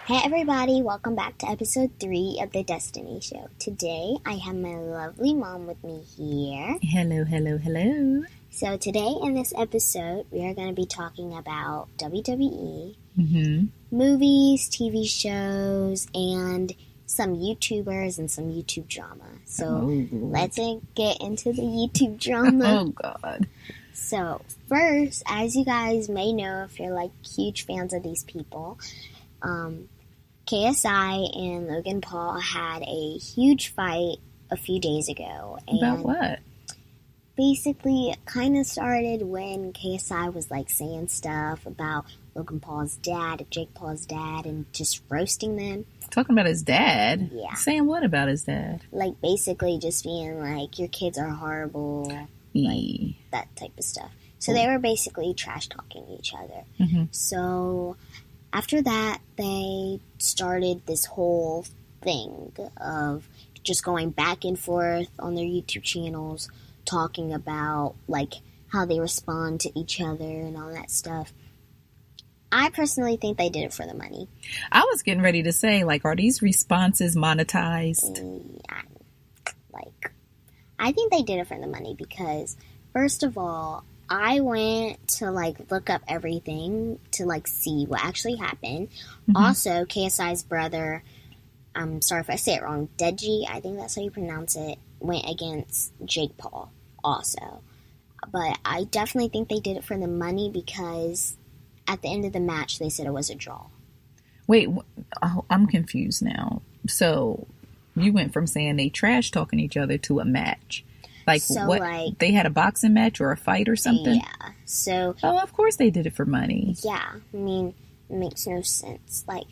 Hey everybody, welcome back to episode 3 of the Destiny Show. Today I have my lovely mom with me here. Hello. So today in this episode we are going to be talking about WWE, movies, TV shows, and some YouTubers and some YouTube drama. So let's get into the YouTube drama. Oh God. So first, as you guys may know if you're like huge fans of these people, KSI and Logan Paul had a huge fight a few days ago. And about what? Basically, it kind of started when KSI was like saying stuff about Logan Paul's dad, Jake Paul's dad, and just roasting them. Talking about his dad? Yeah. Saying what about his dad? Like basically just being like, your kids are horrible, like that type of stuff. So they were basically trash talking each other. So after that, they started this whole thing of just going back and forth on their YouTube channels, talking about, like, how they respond to each other and all that stuff. I personally think they did it for the money. I was getting ready to say, like, are these responses monetized? I think they did it for the money because, first of all, I went to, like, look up everything to, like, see what actually happened. Also, KSI's brother, I'm sorry if I say it wrong, Deji, I think that's how you pronounce it, went against Jake Paul also. But I definitely think they did it for the money because at the end of the match, they said it was a draw. Wait, I'm confused now. So, you went from saying they trash talking each other to a match. Like, so, what? Like, they had a boxing match or a fight or something? Yeah. So. Oh, of course they did it for money. Yeah. I mean, it makes no sense. Like,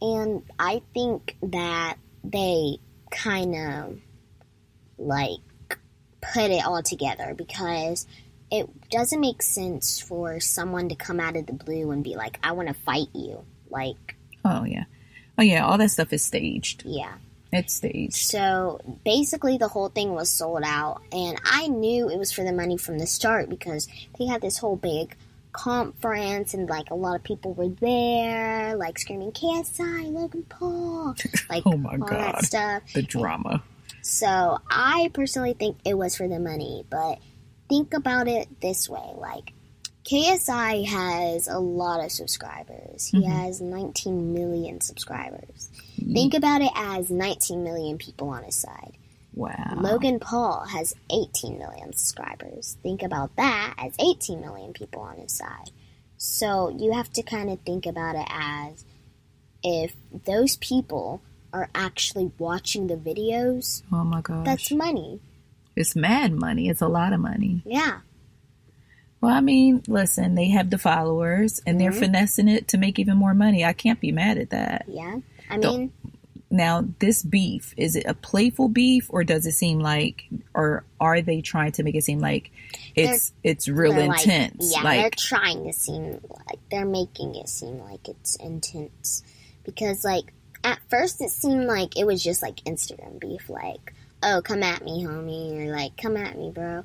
and I think that they kind of, like, put it all together because it doesn't make sense for someone to come out of the blue and be like, I want to fight you. Like. Oh, yeah. Oh, yeah. All that stuff is staged. Yeah. It's staged. So, basically, the whole thing was sold out, and I knew it was for the money from the start because they had this whole big conference, and, like, a lot of people were there, like, screaming, KSI, Logan Paul, like, oh my all God. that stuff. The drama. So, I personally think it was for the money, but think about it this way, like, KSI has a lot of subscribers. He has 19 million subscribers. Think about it as 19 million people on his side. Wow. Logan Paul has 18 million subscribers. Think about that as 18 million people on his side. So you have to kind of think about it as if those people are actually watching the videos. Oh my gosh. That's money. It's mad money. It's a lot of money. Yeah. Well, I mean, listen, they have the followers and they're finessing it to make even more money. I can't be mad at that. Yeah. I mean, now this beef, is it a playful beef or does it seem like, or are they trying to make it seem like it's real intense? Like, they're trying to seem like they're making it seem like it's intense because, like, at first it seemed like it was just like Instagram beef, like, oh, come at me, homie, or like, come at me, bro.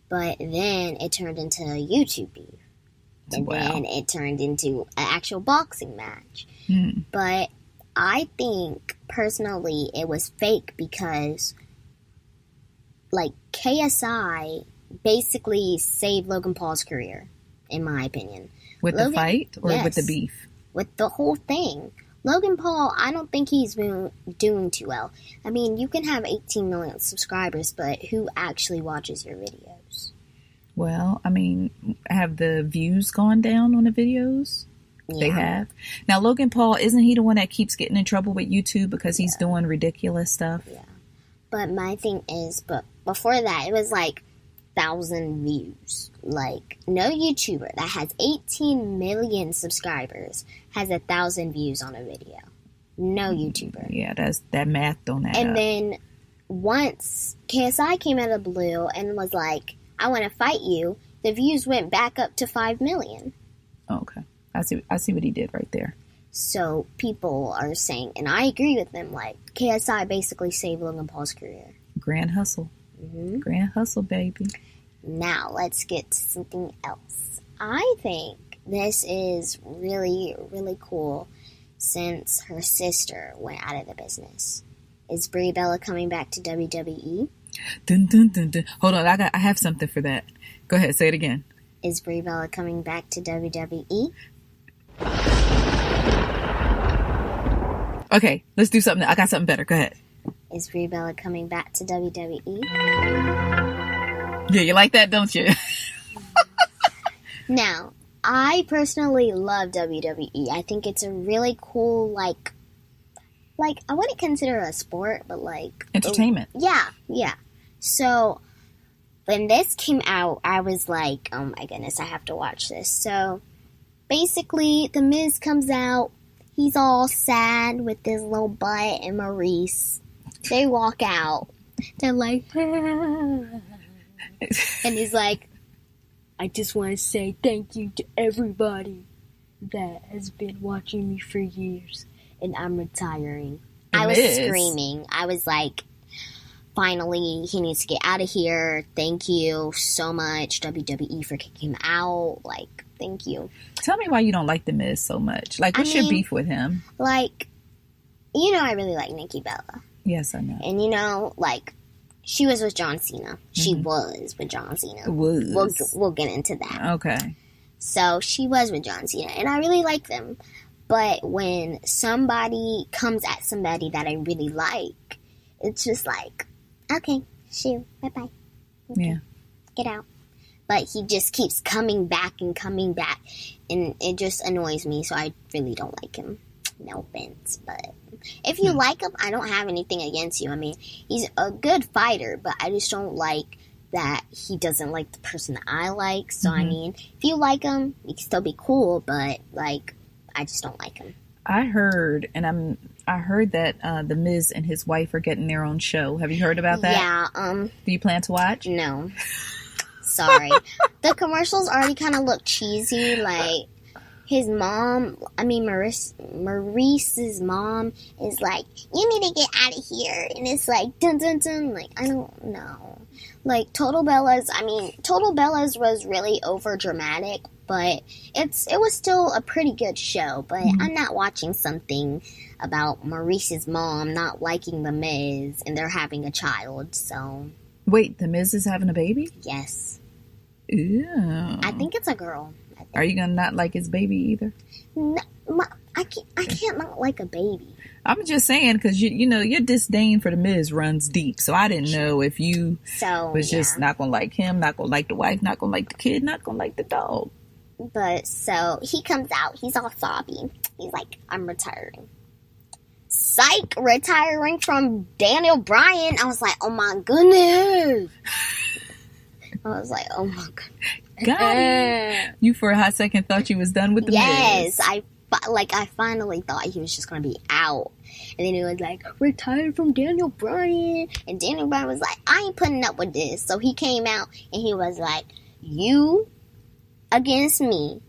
But then it turned into a YouTube beef. And then it turned into an actual boxing match. But I think, personally, it was fake because, like, KSI basically saved Logan Paul's career, in my opinion. With the fight or with the beef? With the whole thing. Logan Paul, I don't think he's been doing too well. I mean, you can have 18 million subscribers, but who actually watches your videos? Well, I mean, have the views gone down on the videos? Yeah. They have. Now, Logan Paul, isn't he the one that keeps getting in trouble with YouTube because he's doing ridiculous stuff? Yeah. But my thing is, but before that, it was like 1,000 views. Like, no YouTuber that has 18 million subscribers has 1,000 views on a video. No YouTuber. Yeah, that math don't add up. And then once KSI came out of the blue and was like, I want to fight you, the views went back up to 5 million. Okay. I see what he did right there. So people are saying, and I agree with them, like, KSI basically saved Logan Paul's career. Grand hustle. Grand hustle, baby. Now, let's get to something else. I think this is really, really cool. since her sister went out of the business. Is Brie Bella coming back to WWE? Dun, dun, dun, dun. Hold on, I have something for that. Go ahead, say it again. Is Brie Bella coming back to WWE? Okay, let's do something. I got something better. Go ahead. Is Brie Bella coming back to WWE? Yeah, you like that, don't you? Now, I personally love WWE. I think it's a really cool, like I wouldn't consider it a sport, but like entertainment. Yeah. So when this came out, I was like, oh my goodness, I have to watch this. So basically, The Miz comes out. He's all sad with his little butt and Maurice. They walk out. They're like, and he's like, I just want to say thank you to everybody that has been watching me for years. And I'm retiring. I was screaming. I was like, finally, he needs to get out of here. Thank you so much, WWE, for kicking him out. Like, thank you. Tell me why you don't like The Miz so much. Like, what's your beef with him? Like, you know, I really like Nikki Bella. Yes, I know. And, you know, like, she was with John Cena. She was with John Cena. We'll get into that. Okay. So, she was with John Cena. And I really like them. But when somebody comes at somebody that I really like, it's just like, okay, shoo, bye-bye. Okay, yeah. Get out. But he just keeps coming back, and it just annoys me, so I really don't like him. No offense, but if you like him, I don't have anything against you. I mean, he's a good fighter, but I just don't like that he doesn't like the person that I like. So, I mean, if you like him, you can still be cool, but, like, I just don't like him. I heard that The Miz and his wife are getting their own show. Have you heard about that? Yeah. Do you plan to watch? No. Sorry. The commercials already kind of look cheesy. Like, his mom, Maurice's mom is like, you need to get out of here. And it's like, dun dun dun. Like, I don't know. Like, Total Bellas was really over dramatic. But it was still a pretty good show. But I'm not watching something about Maurice's mom not liking The Miz and they're having a child, so... Wait, The Miz is having a baby? Yes. Ew. I think it's a girl. Are you going to not like his baby either? No, I can't not like a baby. I'm just saying, because you know, your disdain for The Miz runs deep. So I didn't know if you was just not going to like him, not going to like the wife, not going to like the kid, not going to like the dog. But so he comes out, he's all sobby. He's like, I'm retiring. Psych, retiring from Daniel Bryan. I was like, oh my goodness. I was like, oh my goodness. Got it. You for a hot second thought you was done with The Miz. Yes, I finally thought he was just going to be out. And then it was like, retired from Daniel Bryan. And Daniel Bryan was like, I ain't putting up with this. So he came out and he was like, you against me.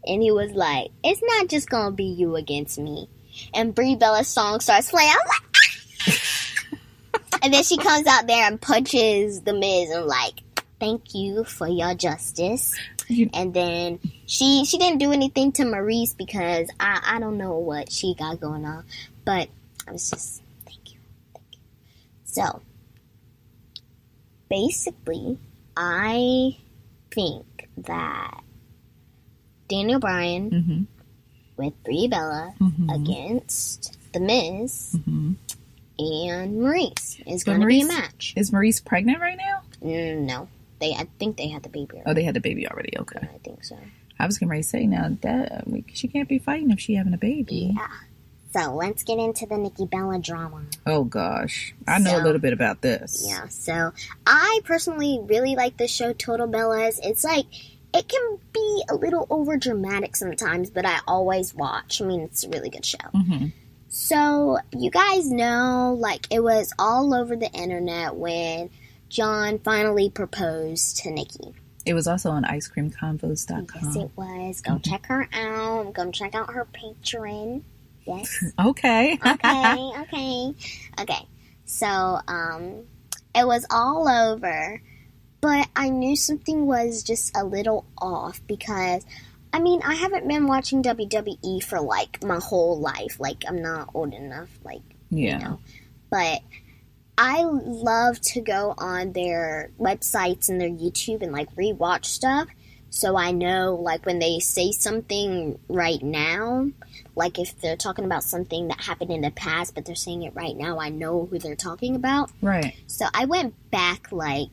And he was like, it's not just gonna be you against me. And Brie Bella's song starts playing. I'm like, ah! And then she comes out there and punches The Miz and like, thank you for your justice. And then she didn't do anything to Maurice because I don't know what she got going on. But I was just, thank you. So, basically, I think that Daniel Bryan with Brie Bella against The Miz and Maurice is going to be a match. Is Maurice pregnant right now? No. I think they had the baby already. Oh, they had the baby already. Okay. Yeah, I think so. I was going to say, now, that she can't be fighting if she having a baby. Yeah. So, let's get into the Nikki Bella drama. Oh, gosh. I know a little bit about this. Yeah, so I personally really like the show Total Bellas. It's like, it can be a little over dramatic sometimes, but I always watch. I mean, it's a really good show. So, you guys know, like, it was all over the internet when John finally proposed to Nikki. It was also on icecreamconvos.com. Yes, it was. Go check her out. Go check out her Patreon. Yes. Okay. Okay. So, it was all over, but I knew something was just a little off because I mean, I haven't been watching WWE for, like, my whole life. Like, I'm not old enough, like, you know. But I love to go on their websites and their YouTube and, like, rewatch stuff. So I know, like, when they say something right now, like, if they're talking about something that happened in the past, but they're saying it right now, I know who they're talking about. Right. So I went back, like,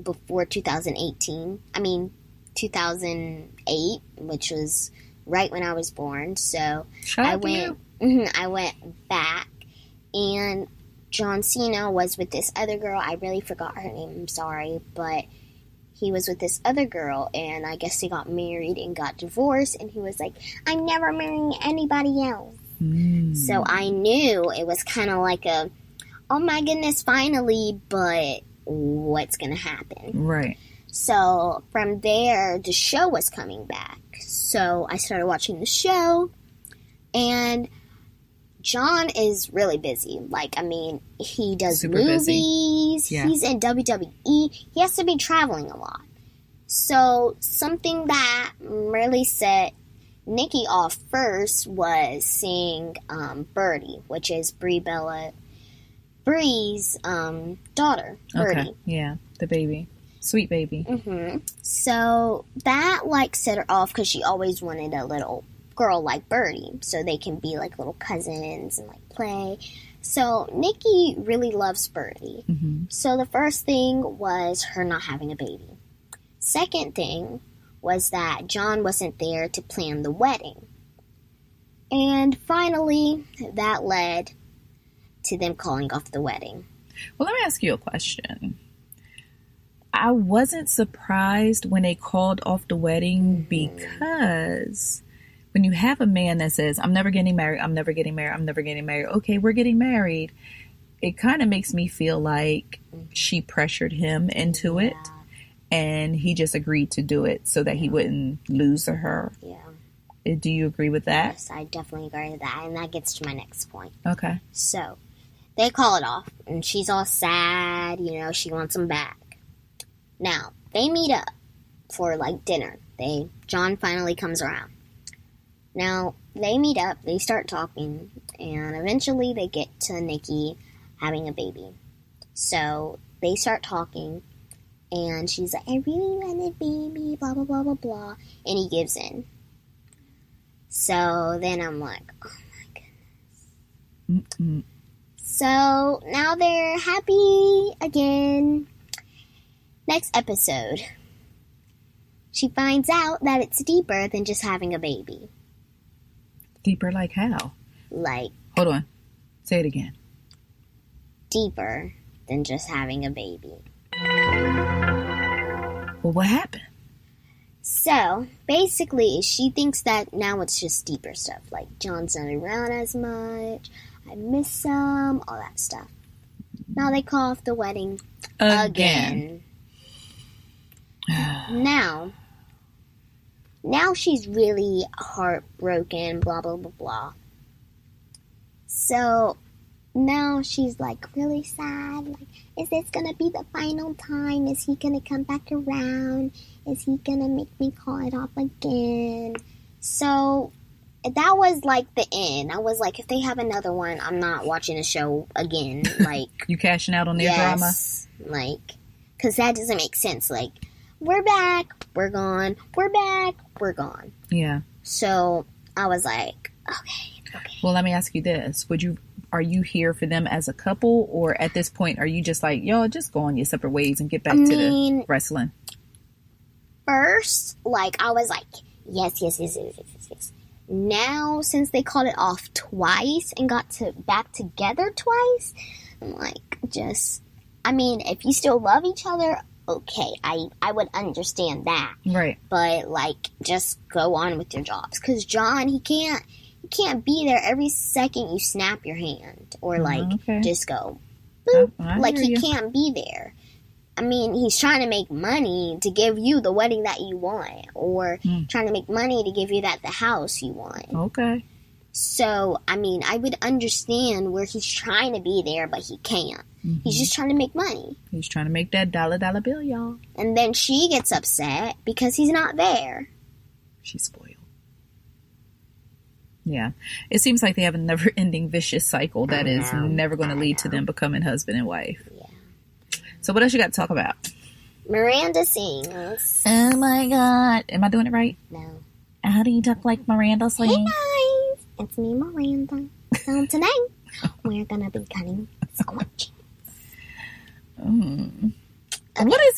before 2018. I mean, 2008, which was right when I was born. So I went back, and John Cena was with this other girl. I really forgot her name. I'm sorry, but he was with this other girl, and I guess they got married and got divorced, and he was like, I'm never marrying anybody else. So I knew it was kind of like a, oh my goodness, finally, but what's going to happen? Right. So from there, the show was coming back. So I started watching the show, and John is really busy. Like, I mean, he does Super movies. Yeah. He's in WWE. He has to be traveling a lot. So something that really set Nikki off first was seeing Birdie, which is Bree's daughter, Birdie. Okay. Yeah, the baby. Sweet baby. So that, like, set her off because she always wanted a little girl like Birdie, so they can be like little cousins and like play. So Nikki really loves Birdie. So the first thing was her not having a baby. Second thing was that John wasn't there to plan the wedding. And finally, that led to them calling off the wedding. Well, let me ask you a question. I wasn't surprised when they called off the wedding because when you have a man that says, I'm never getting married, I'm never getting married, I'm never getting married. Okay, we're getting married. It kind of makes me feel like she pressured him into it, and he just agreed to do it so that he wouldn't lose her. Yeah. Do you agree with that? Yes, I definitely agree with that, and that gets to my next point. Okay. So they call it off, and she's all sad, you know, she wants him back. Now, they meet up for, like, dinner. John finally comes around. Now, they meet up, they start talking, and eventually they get to Nikki having a baby. So, they start talking, and she's like, I really want a baby, blah, blah, blah, blah, blah, and he gives in. So, then I'm like, oh my goodness. So, now they're happy again. Next episode, she finds out that it's deeper than just having a baby. Deeper like how? Like... Hold on. Say it again. Deeper than just having a baby. Well, what happened? So, basically, she thinks that now it's just deeper stuff. Like, John's not around as much. I miss him. All that stuff. Now they call off the wedding again. Now she's really heartbroken, blah, blah, blah, blah. So, now she's, like, really sad. Like, is this gonna be the final time? Is he gonna come back around? Is he gonna make me call it off again? So, that was, like, the end. I was like, if they have another one, I'm not watching the show again. Like... You cashing out on their drama? Like, because that doesn't make sense. Like, we're back, we're gone, we're back, we're gone. Yeah. So, I was like, okay. Well, let me ask you this. Are you here for them as a couple, or at this point, are you just like, y'all just go on your separate ways and get back to the wrestling? First, like, I was like, yes. Now, since they called it off twice and got back together twice, I'm like, if you still love each other, okay, I would understand that. Right. But, like, just go on with your jobs. Because John, he can't be there every second you snap your hand. Or, like, just go, boop. Like, he can't be there. I mean, he's trying to make money to give you the wedding that you want. Or trying to make money to give you the house you want. Okay. So, I mean, I would understand where he's trying to be there, but he can't. Mm-hmm. He's just trying to make money. He's trying to make that dollar bill, y'all. And then she gets upset because he's not there. She's spoiled. Yeah. It seems like they have a never-ending vicious cycle that is never going to lead to them becoming husband and wife. Yeah. So what else you got to talk about? Miranda Sings. Oh my God. Am I doing it right? No. How do you talk like Miranda Sings? Hey guys, it's me, Miranda. So tonight, we're going to be cutting squatches. Okay.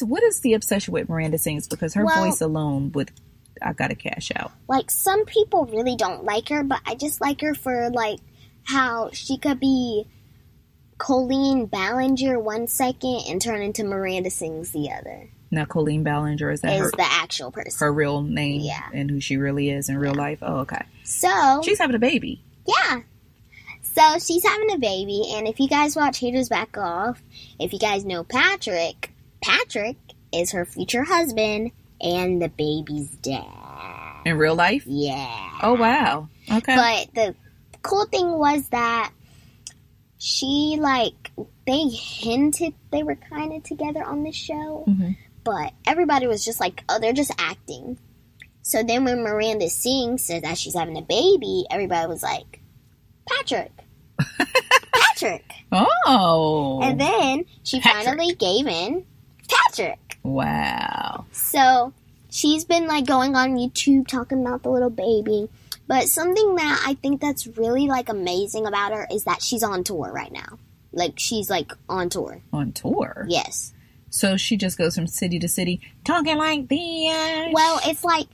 What is the obsession with Miranda Sings? Because her voice alone would... I gotta cash out. Like, some people really don't like her, but I just like her for, like, how she could be Colleen Ballinger 1 second and turn into Miranda Sings the other. Now, Colleen Ballinger, is that the actual person. Her real name? Yeah. And who she really is in real life? Oh, okay. So... she's having a baby. Yeah. So, she's having a baby, and if you guys watch Haters Back Off, if you guys know Patrick is her future husband and the baby's dad. In real life? Yeah. Oh, wow. Okay. But the cool thing was that they hinted they were kind of together on the show, but everybody was just like, oh, they're just acting. So then when Miranda Sings said that she's having a baby, everybody was like, Patrick. Oh. And then she finally gave in Patrick. Wow. So she's been like going on YouTube talking about the little baby. But something that I think that's really like amazing about her is that she's on tour right now. Like, she's like on tour. On tour? Yes. So she just goes from city to city talking like this. Well, it's like,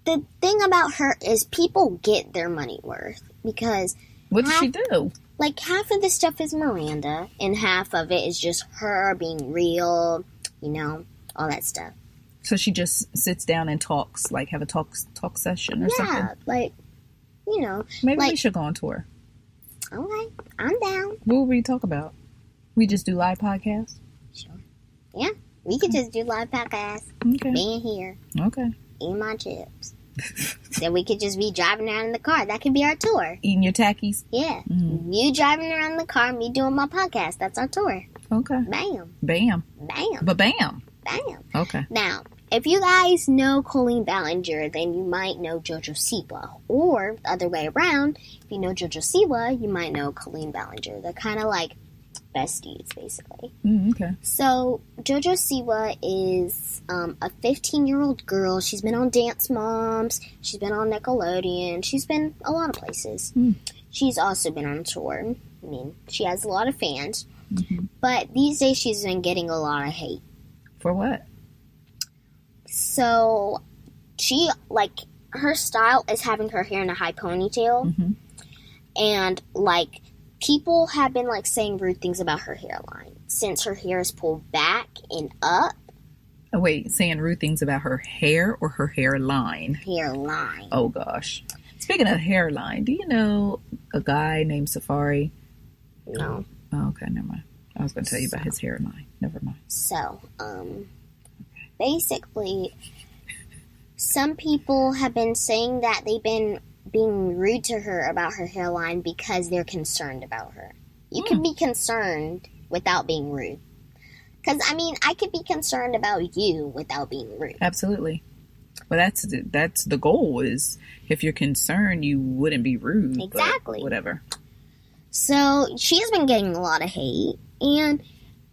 the thing about her is people get their money worth. Because what does she do? Like, half of the stuff is Miranda, and half of it is just her being real, you know, all that stuff. So she just sits down and talks, like have a talk session or something? Yeah, like, you know. Maybe we should go on tour. Okay, I'm down. What would we talk about? We just do live podcasts? Sure. Yeah, we could just do live podcasts. Okay. Being here. Okay. Eating my chips. Then we could just be driving around in the car. That could be our tour. Eating your Takis? Yeah. You driving around in the car, me doing my podcast. That's our tour. Okay. Bam. Bam. Bam. Ba-bam. Bam. Okay. Now, if you guys know Colleen Ballinger, then you might know JoJo Siwa. Or, the other way around, if you know JoJo Siwa, you might know Colleen Ballinger. They're kind of like besties, basically. Okay. So, JoJo Siwa is a 15-year-old girl. She's been on Dance Moms. She's been on Nickelodeon. She's been a lot of places. She's also been on tour. I mean, she has a lot of fans. But these days, she's been getting a lot of hate. For what? So, she, like, her style is having her hair in a high ponytail. And, like, people have been, like, saying rude things about her hairline since her hair is pulled back and up. Oh, wait, saying rude things about her hair or her hairline? Hairline. Oh, gosh. Speaking of hairline, do you know a guy named Safari? No. Oh, okay, never mind. I was going to tell you about his hairline. Never mind. So, basically, some people have been saying that they've been being rude to her about her hairline because they're concerned about her. You can be concerned without being rude. Because, I mean, I could be concerned about you without being rude. Absolutely. Well, that's the goal, is if you're concerned, you wouldn't be rude. Exactly. Whatever. So, she's been getting a lot of hate. And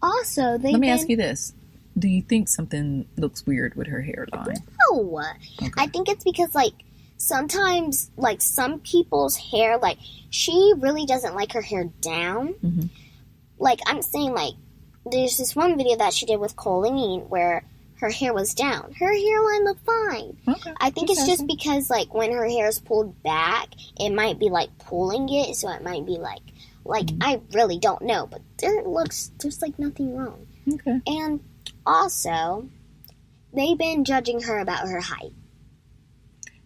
also, let me ask you this. Do you think something looks weird with her hairline? No. Okay. I think it's because, like, sometimes, like, some people's hair, like, she really doesn't like her hair down. Like, I'm saying, like, there's this one video that she did with Colleen where her hair was down. Her hairline looked fine. Okay. I think it's just because, like, when her hair is pulled back, it might be, like, pulling it, so it might be, like, I really don't know, but there's, like, nothing wrong. Okay. And also, they've been judging her about her height.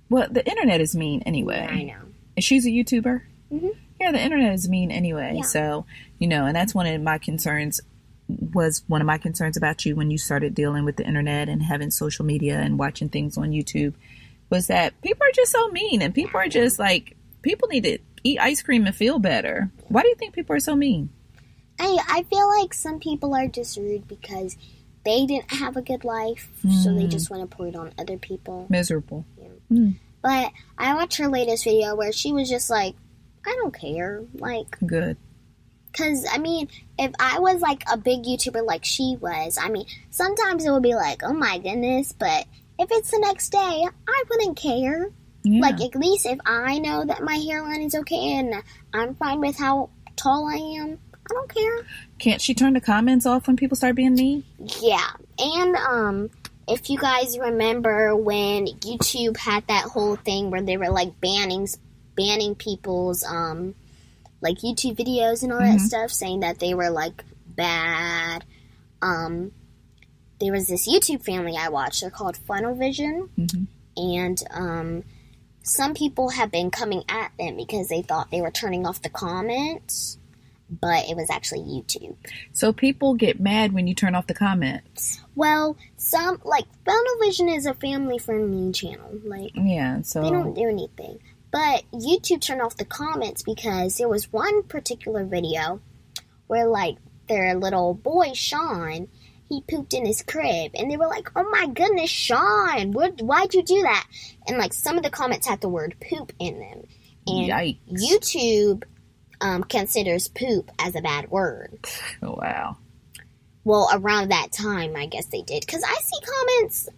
Well, the internet is mean anyway. I know. And she's a YouTuber? Yeah, the internet is mean anyway. Yeah. So, you know, and that's one of my concerns about you when you started dealing with the internet and having social media and watching things on YouTube, was that people are just so mean, and people are just like, people need to eat ice cream and feel better. Why do you think people are so mean? I feel like some people are just rude because they didn't have a good life, so they just want to pour it on other people. Miserable. Yeah. But I watched her latest video where she was just like, I don't care. Like, good. Because, I mean, if I was, like, a big YouTuber like she was, I mean, sometimes it would be like, oh my goodness, but if it's the next day, I wouldn't care. Yeah. Like, at least if I know that my hairline is okay and I'm fine with how tall I am, I don't care. Can't she turn the comments off when people start being mean? Yeah. And, if you guys remember when YouTube had that whole thing where they were, like, banning people's, like, YouTube videos and all that stuff, saying that they were, like, bad. There was this YouTube family I watched. They're called Funnel Vision. And, some people have been coming at them because they thought they were turning off the comments, but it was actually YouTube. So people get mad when you turn off the comments. Well, some, like, Funnel Vision is a family-friendly channel. Like, yeah, so they don't do anything. But YouTube turned off the comments because there was one particular video where, like, their little boy, Sean, he pooped in his crib. And they were like, oh my goodness, Sean, why'd you do that? And, like, some of the comments had the word poop in them. And yikes. YouTube considers poop as a bad word. Oh, wow. Well, around that time, I guess they did. Because I see comments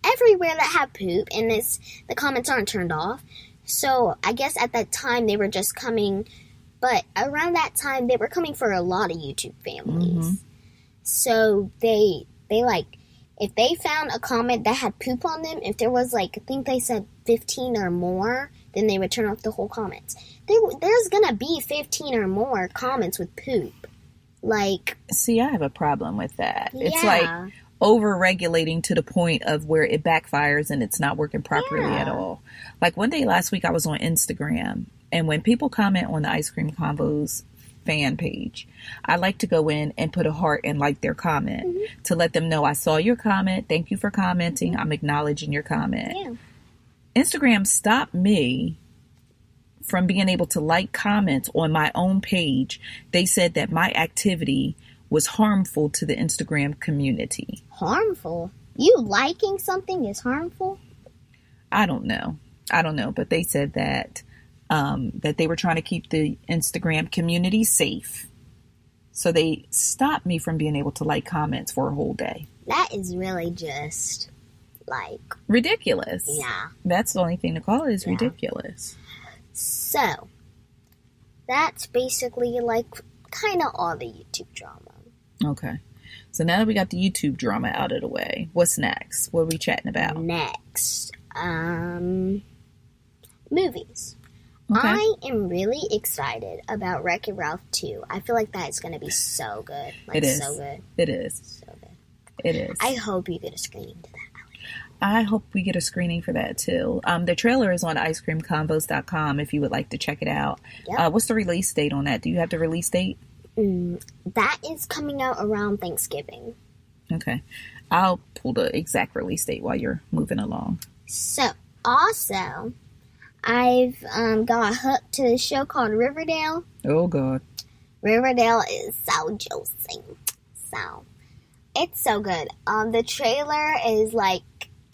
everywhere that have poop, and the comments aren't turned off. So, I guess at that time, they were just coming, but around that time, they were coming for a lot of YouTube families. So, they like, if they found a comment that had poop on them, if there was, like, I think they said 15 or more, then they would turn off the whole comments. There's gonna be 15 or more comments with poop. Like, see, I have a problem with that. Yeah. It's like over-regulating to the point of where it backfires and it's not working properly at all. Like, one day last week I was on Instagram, and when people comment on the Ice Cream Combos fan page, I like to go in and put a heart and like their comment to let them know I saw your comment. Thank you for commenting. I'm acknowledging your comment. Yeah. Instagram stopped me from being able to like comments on my own page. They said that my activity was harmful to the Instagram community. Harmful? You liking something is harmful? I don't know, but they said that that they were trying to keep the Instagram community safe. So they stopped me from being able to like comments for a whole day. That is really just, like, ridiculous. Yeah. That's the only thing to call it is ridiculous. So, that's basically, like, kind of all the YouTube drama. Okay. So now that we got the YouTube drama out of the way, what's next? What are we chatting about? Next, movies. Okay. I am really excited about Wreck-It Ralph 2. I feel like that is going to be so good. Like, it is. So good. It is. So good. It is. I hope you get a screening to that. I hope we get a screening for that too. The trailer is on icecreamcombos.com if you would like to check it out. Yep. What's the release date on that? Do you have the release date? That is coming out around Thanksgiving. Okay. I'll pull the exact release date while you're moving along. So, also, I've got hooked to this show called Riverdale. Oh, God. Riverdale is so juicy. So, it's so good. The trailer is like,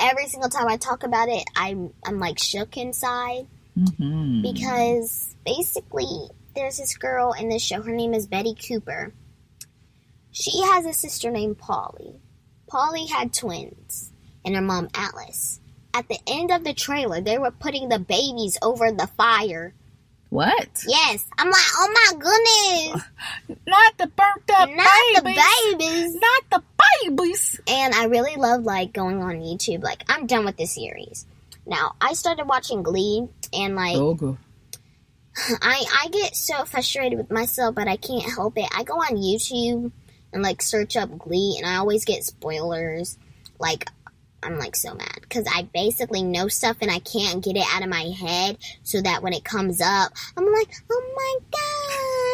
every single time I talk about it, I'm like shook inside. Because basically, there's this girl in this show. Her name is Betty Cooper. She has a sister named Polly. Polly had twins, and her mom Alice. At the end of the trailer, they were putting the babies over the fire. What? Yes. I'm like, oh my goodness. Not the burnt up Not babies. the babies. Not the babies. And I really love, like, going on YouTube. Like, I'm done with this series. Now, I started watching Glee, and, like, Oh, God. I get so frustrated with myself, but I can't help it. I go on YouTube and, like, search up Glee, and I always get spoilers. Like, I'm, like, so mad. Because I basically know stuff, and I can't get it out of my head, so that when it comes up, I'm like, oh my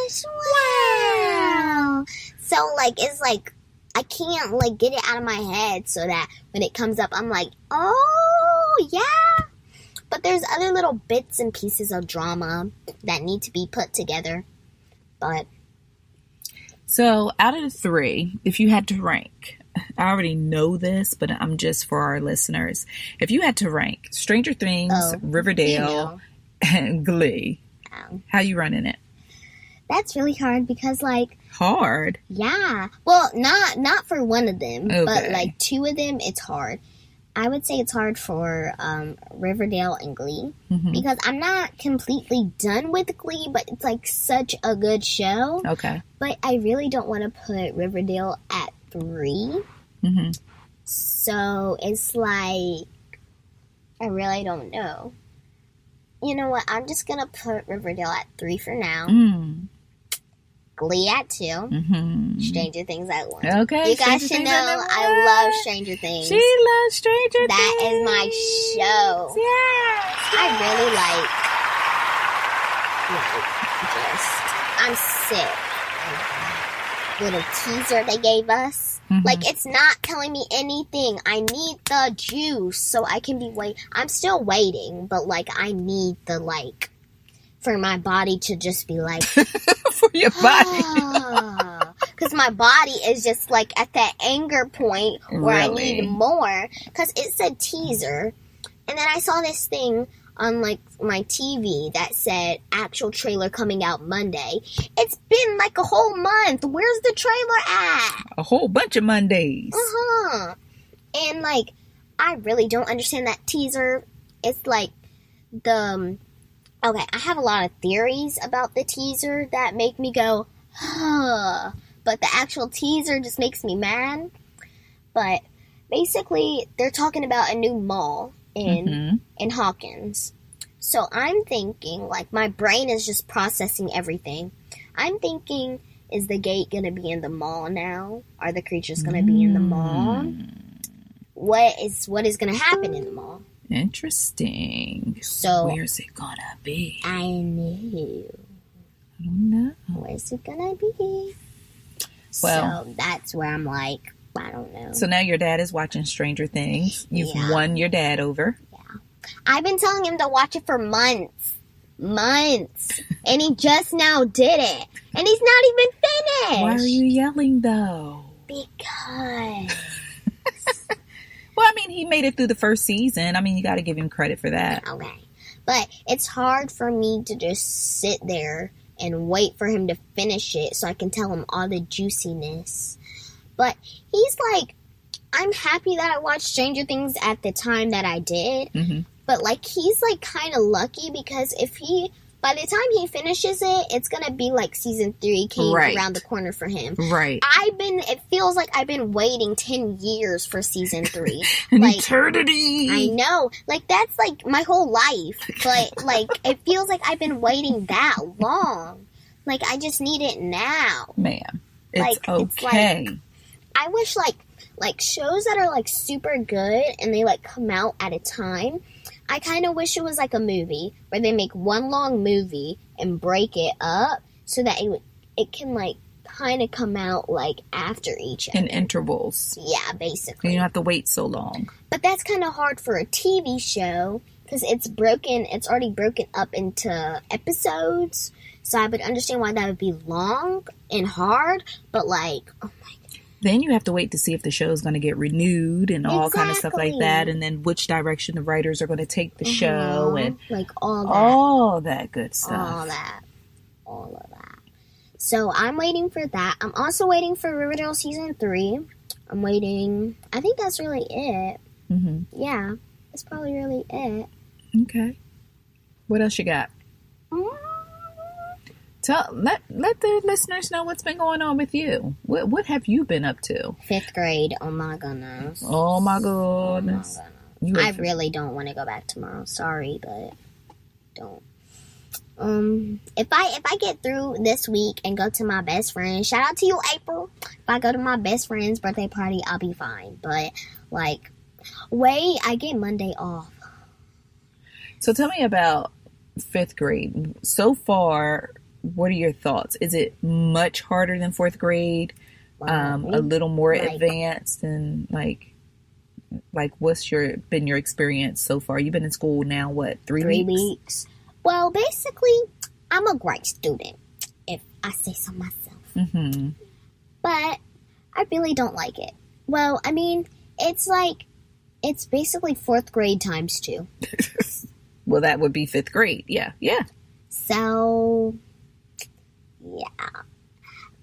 gosh, wow. So, like, it's like, I can't, like, get it out of my head, so that when it comes up, I'm like, oh, yeah. But there's other little bits and pieces of drama that need to be put together. But so, out of the three, if you had to rank I already know this, but I'm just for our listeners. If you had to rank Stranger Things, Riverdale, and Glee, how you running it? That's really hard because, like... Hard? Yeah. Well, not for one of them, but, like, two of them, it's hard. I would say it's hard for Riverdale and Glee because I'm not completely done with Glee, but it's, like, such a good show. Okay. But I really don't want to put Riverdale at 3. So it's like, I really don't know. You know what? I'm just going to put Riverdale at 3 for now. Glee at 2. Stranger Things at 1. Okay. You guys should know I love Stranger Things. She loves Stranger Things. That is my show. Yes. I really I'm sick. Little teaser they gave us. Like, it's not telling me anything. I need the juice so I can be I'm still waiting, but, like, I need the, like, for my body to just be like... For your body. Because my body is just, like, at that anger point where I need more. Because it said teaser. And then I saw this thing on, like, my TV that said actual trailer coming out Monday. It's been, like, a whole month. Where's the trailer at? A whole bunch of Mondays. And, like, I really don't understand that teaser. It's, like, okay, I have a lot of theories about the teaser that make me go, huh. But the actual teaser just makes me mad. But basically, they're talking about a new mall in Hawkins. So I'm thinking, like, my brain is just processing everything. I'm thinking, is the gate going to be in the mall now? Are the creatures going to be in the mall? What is going to happen in the mall? Interesting. So where's it gonna be? I know. I don't know. Where's it gonna be? Well, so that's where I'm like, I don't know. So now your dad is watching Stranger Things. You've won your dad over. Yeah. I've been telling him to watch it for months. And he just now did it. And he's not even finished. Why are you yelling though? Because... Well, I mean, he made it through the first season. I mean, you got to give him credit for that. Okay. But it's hard for me to just sit there and wait for him to finish it so I can tell him all the juiciness. But he's like, I'm happy that I watched Stranger Things at the time that I did. But, like, he's, like, kind of lucky because by the time he finishes it, it's going to be like season 3 came around the corner for him. Right. It feels like I've been waiting 10 years for season 3. An eternity. I know. Like, that's like my whole life. But, like, it feels like I've been waiting that long. Like, I just need it now. Man, it's okay. It's like, I wish, like, shows that are, like, super good and they, like, come out at a time. I kind of wish it was like a movie where they make one long movie and break it up so that it can, like, kind of come out, like, after each other. In intervals. Yeah, basically. You don't have to wait so long. But that's kind of hard for a TV show because it's already broken up into episodes. So I would understand why that would be long and hard, but, like, oh my God. Then you have to wait to see if the show is going to get renewed and all kind of stuff like that. And then which direction the writers are going to take the show. And like all that. All that good stuff. All of that. So I'm waiting for that. I'm also waiting for Riverdale season 3. I'm waiting. I think that's really it. Yeah. That's probably really it. Okay. What else you got? Let the listeners know what's been going on with you. What have you been up to? 5th grade. Oh my goodness. Oh my goodness. I really don't want to go back tomorrow. Sorry, but don't. If I get through this week and go to my best friend, shout out to you, April. If I go to my best friend's birthday party, I'll be fine. But, like, I get Monday off. So tell me about 5th grade. So far, what are your thoughts? Is it much harder than 4th grade? A little more advanced? And, like what's been your experience so far? You've been in school now, what, 3 weeks? Well, basically, I'm a great student, if I say so myself. But I really don't like it. Well, I mean, it's basically 4th grade times 2. Well, that would be 5th grade. Yeah. So, yeah.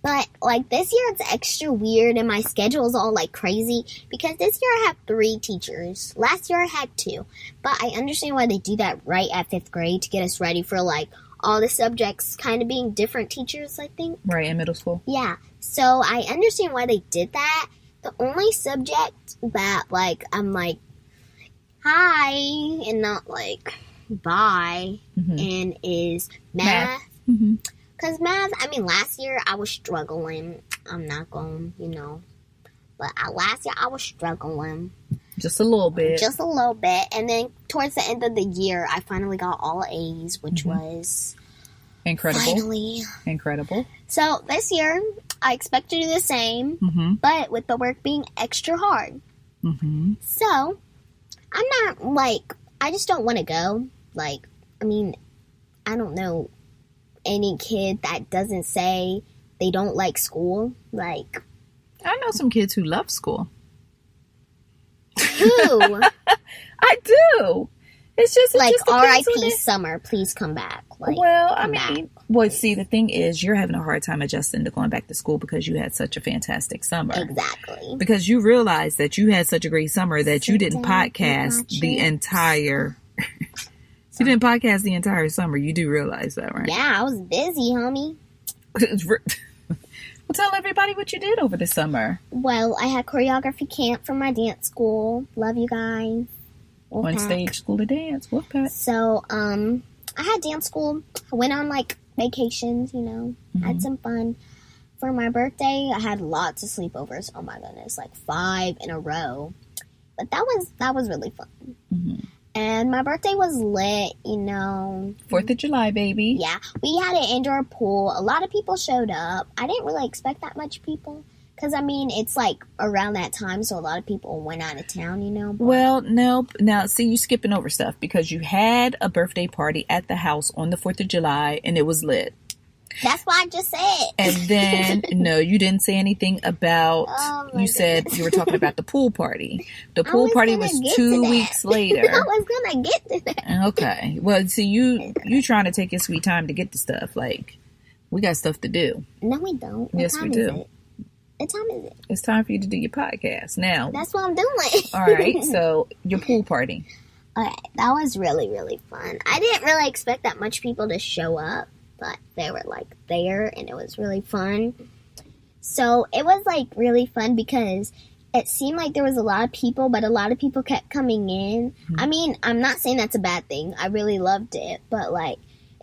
But, like, this year it's extra weird and my schedule is all, like, crazy because this year I have 3 teachers. Last year I had 2. But I understand why they do that right at 5th grade to get us ready for, like, all the subjects kind of being different teachers, I think. Right, in middle school. Yeah. So, I understand why they did that. The only subject that, like, I'm like, hi, and not, like, bye, and is math. Because math, I mean, last year I was struggling. I'm not going, but last year I was struggling. Just a little bit. And then towards the end of the year, I finally got all A's, which was incredible. Finally. Incredible. So this year, I expect to do the same, but with the work being extra hard. So, I'm not, like, I just don't want to go. Like, I mean, I don't know any kid that doesn't say they don't like school. Like, I know some kids who love school. Who? I do. It's just like R.I.P. summer. Please come back. Like, well, I mean, see, the thing is, you're having a hard time adjusting to going back to school because you had such a fantastic summer. Exactly. Because you realized that you had such a great summer that you didn't podcast the entire. You didn't podcast the entire summer. You do realize that, right? Yeah, I was busy, homie. Well, tell everybody what you did over the summer. Well, I had choreography camp for my dance school. Love you guys. On stage school of dance. Wolfpack. So, I had dance school. I went on, like, vacations, Had some fun. For my birthday, I had lots of sleepovers. Oh, my goodness. Like, 5 in a row. But that was really fun. And my birthday was lit, 4th of July, baby. Yeah. We had an indoor pool. A lot of people showed up. I didn't really expect that much people. Because, I mean, it's, like, around that time, so a lot of people went out of town, But well, no. Now, see, you're skipping over stuff. Because you had a birthday party at the house on the 4th of July, and it was lit. That's what I just said. And then, no, you didn't say anything about, you said you were talking about the pool party. The pool party was 2 weeks later. I was going to get to that. Okay. Well, see, you trying to take your sweet time to get the stuff. Like, we got stuff to do. No, we don't. Yes, we do. What time is it? It's time for you to do your podcast. Now. That's what I'm doing. All right. So, your pool party. Okay. That was really, really fun. I didn't really expect that much people to show up. But they were, like, there, and it was really fun. So, it was, like, really fun because it seemed like there was a lot of people, but a lot of people kept coming in. I mean, I'm not saying that's a bad thing. I really loved it. But, like,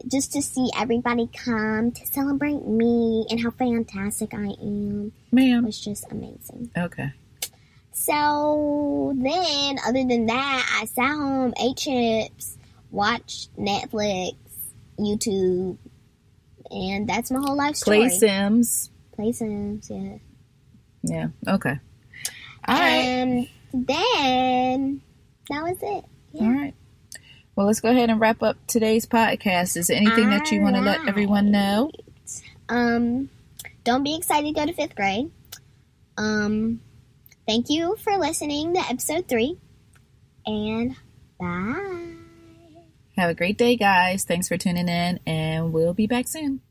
just to see everybody come to celebrate me and how fantastic I am. Ma'am. Was just amazing. Okay. So, then, other than that, I sat home, ate chips, watched Netflix, YouTube, and that's my whole life story. Play Sims, yeah. Yeah, okay. All right. And then, that was it. Yeah. All right. Well, let's go ahead and wrap up today's podcast. Is there anything that you want to let everyone know? Don't be excited to go to 5th grade. Thank you for listening to episode 3. And bye. Have a great day, guys. Thanks for tuning in, and we'll be back soon.